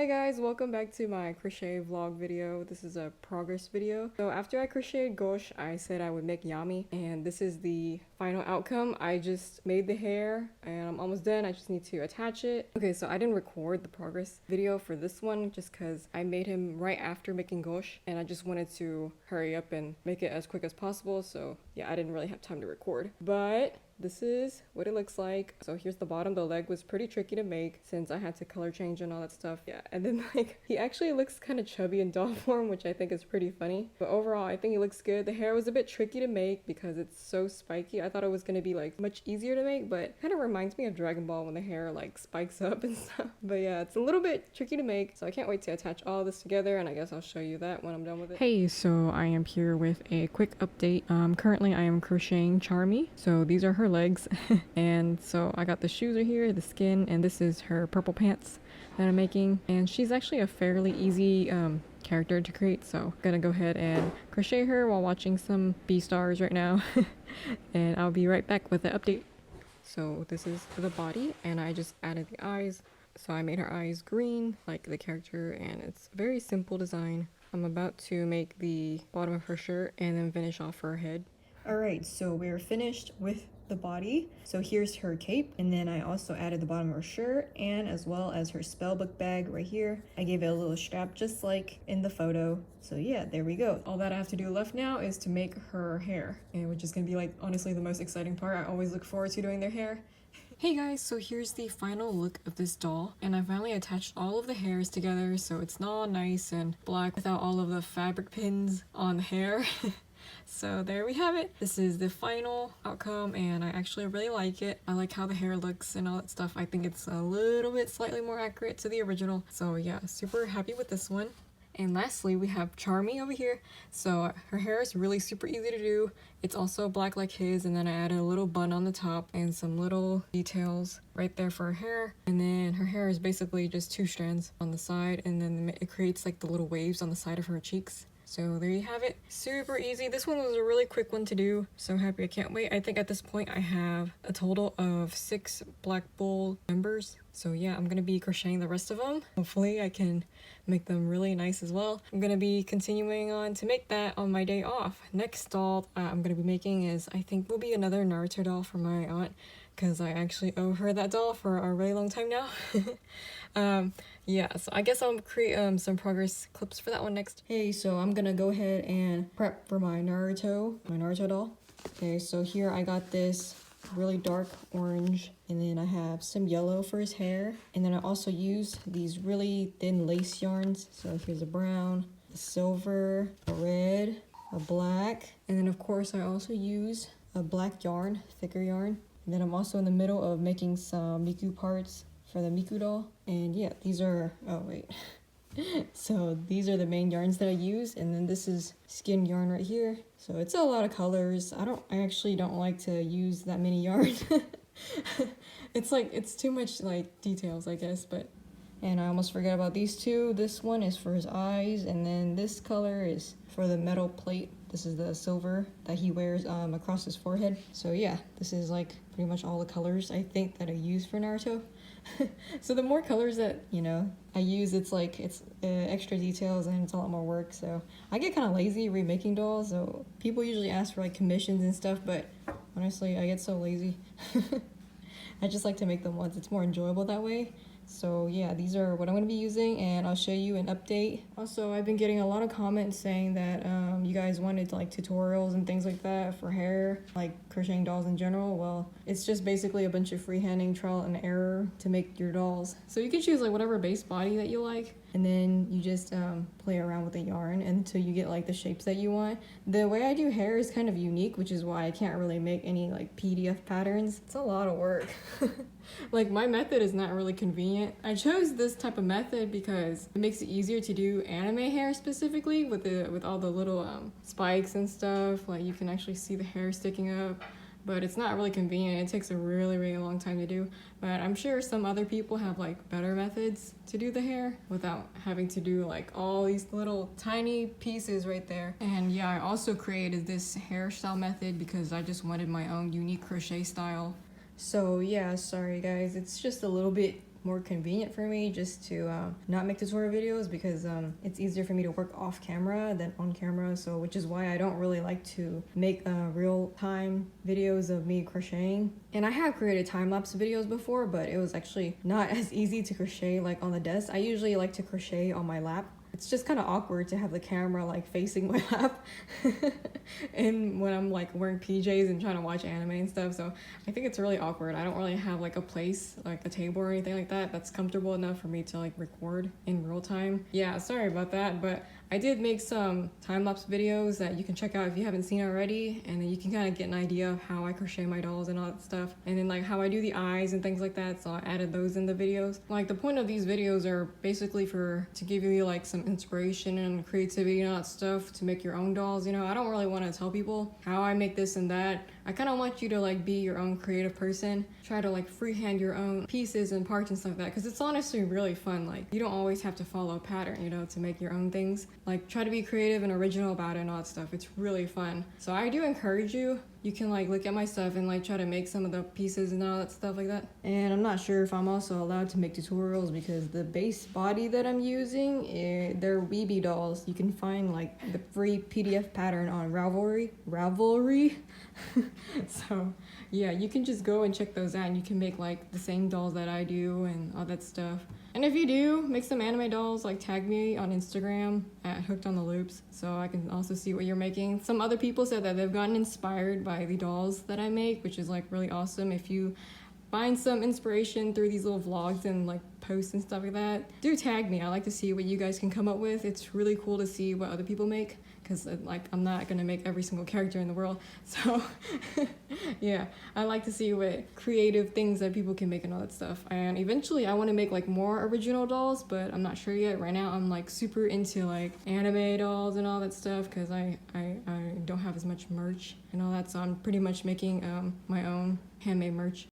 Hey guys, welcome back to my crochet vlog video. This is a progress video. So after I crocheted gauche, I said I would make Yami, and this is the final outcome. I just made the hair and I'm almost done. I just need to attach it. Okay, so I didn't record the progress video for this one just because I made him right after making gauche and I just wanted to hurry up and make it as quick as possible. So yeah, I didn't really have time to record, but this is what it looks like. So here's the bottom. The leg was pretty tricky to make since I had to color change and all that stuff. Yeah, and then like he actually looks kind of chubby in doll form, which I think is pretty funny. But overall, I think he looks good. The hair was a bit tricky to make because it's so spiky. I thought it was gonna be like much easier to make, but kind of reminds me of Dragon Ball when the hair like spikes up and stuff. But yeah, it's a little bit tricky to make. So I can't wait to attach all this together, and I guess I'll show you that when I'm done with it. Hey, so I am here with a quick update. Currently I am crocheting Charmy. So these are her legs and so I got the shoes are here, the skin, and this is her purple pants that I'm making, and she's actually a fairly easy character to create, so I'm gonna go ahead and crochet her while watching some B-stars right now. And I'll be right back with the update. So this is the body, and I just added the eyes. So I made her eyes green like the character, and it's a very simple design. I'm about to make the bottom of her shirt and then finish off her head. Alright, so we're finished with the body. So here's her cape, and then I also added the bottom of her shirt and as well as her spellbook bag right here. I gave it a little strap just like in the photo. So yeah, there we go. All that I have to do left now is to make her hair, and which is gonna be like honestly the most exciting part. I always look forward to doing their hair. Hey guys, so here's the final look of this doll, and I finally attached all of the hairs together so it's all nice and black without all of the fabric pins on the hair. So there we have it. This is the final outcome, and I actually really like it. I like how the hair looks and all that stuff. I think it's a little bit slightly more accurate to the original. So yeah, super happy with this one. And lastly, we have Charmy over here. So her hair is really super easy to do. It's also black like his, and then I added a little bun on the top and some little details right there for her hair. And then her hair is basically just 2 strands on the side, and then it creates like the little waves on the side of her cheeks. So there you have it. Super easy. This one was a really quick one to do. So happy, I can't wait. I think at this point I have a total of 6 Black Bull members. So yeah, I'm gonna be crocheting the rest of them. Hopefully I can make them really nice as well. I'm gonna be continuing on to make that on my day off. Next doll I'm gonna be making is, I think, will be another Naruto doll for my aunt, because I actually owe her that doll for a really long time now. Yeah, so I guess I'll create some progress clips for that one next. Hey, so I'm gonna go ahead and prep for my Naruto doll. Okay, so here I got this really dark orange, and then I have some yellow for his hair, and then I also used these really thin lace yarns. So here's a brown, a silver, a red, a black, and then of course I also use a black yarn, thicker yarn. And then I'm also in the middle of making some Miku parts for the Miku doll. And yeah, these are, oh wait. So these are the main yarns that I use, and then this is skin yarn right here. So it's a lot of colors. I actually don't like to use that many yarns. It's too much like details, I guess, but. And I almost forgot about these two. This one is for his eyes, and then this color is for the metal plate. This is the silver that he wears across his forehead. So yeah, this is like pretty much all the colors I think that I use for Naruto. So the more colors that, you know, I use, it's extra details and it's a lot more work. So I get kind of lazy remaking dolls. So people usually ask for like commissions and stuff, but honestly, I get so lazy. I just like to make them once. It's more enjoyable that way. So yeah, these are what I'm going to be using, and I'll show you an update. Also, I've been getting a lot of comments saying that you guys wanted like tutorials and things like that for hair, like crocheting dolls in general. Well, it's just basically a bunch of freehanding trial and error to make your dolls. So you can choose like whatever base body that you like, and then you just play around with the yarn until you get like the shapes that you want. The way I do hair is kind of unique, which is why I can't really make any like PDF patterns. It's a lot of work. Like my method is not really convenient. I chose this type of method because it makes it easier to do anime hair specifically with all the little spikes and stuff. Like you can actually see the hair sticking up. But it's not really convenient. It takes a really, really long time to do. But I'm sure some other people have like better methods to do the hair without having to do like all these little tiny pieces right there. And yeah, I also created this hairstyle method because I just wanted my own unique crochet style. So yeah, sorry guys, it's just a little bit more convenient for me just to not make tutorial videos, because it's easier for me to work off camera than on camera. So which is why I don't really like to make real time videos of me crocheting. And I have created time-lapse videos before, but it was actually not as easy to crochet like on the desk. I usually like to crochet on my lap. It's just kind of awkward to have the camera like facing my lap and when I'm like wearing PJs and trying to watch anime and stuff. So I think it's really awkward. I don't really have like a place, like a table or anything like that that's comfortable enough for me to like record in real time. Yeah, sorry about that, but I did make some time-lapse videos that you can check out if you haven't seen already, and then you can kind of get an idea of how I crochet my dolls and all that stuff, and then like how I do the eyes and things like that. So I added those in the videos. Like the point of these videos are basically to give you like some inspiration and creativity and all that stuff to make your own dolls. You know, I don't really want to tell people how I make this and that. I kind of want you to like be your own creative person, try to like freehand your own pieces and parts and stuff like that, because it's honestly really fun. Like you don't always have to follow a pattern, you know, to make your own things. Like try to be creative and original about it and all that stuff. It's really fun. So I do encourage you. You can like look at my stuff and like try to make some of the pieces and all that stuff like that. And I'm not sure if I'm also allowed to make tutorials because the base body that I'm using, they're Weeby dolls. You can find like the free PDF pattern on Ravelry. So yeah, you can just go and check those out and you can make like the same dolls that I do and all that stuff. And if you do make some anime dolls, like tag me on Instagram at Hooked on the Loops so I can also see what you're making. Some other people said that they've gotten inspired by the dolls that I make, which is like really awesome. If you find some inspiration through these little vlogs and like posts and stuff like that, do tag me. I like to see what you guys can come up with. It's really cool to see what other people make, because like I'm not gonna make every single character in the world. So yeah, I like to see what creative things that people can make and all that stuff. And eventually I want to make like more original dolls, but I'm not sure yet. Right now I'm like super into like anime dolls and all that stuff, because I don't have as much merch and all that, so I'm pretty much making my own handmade merch.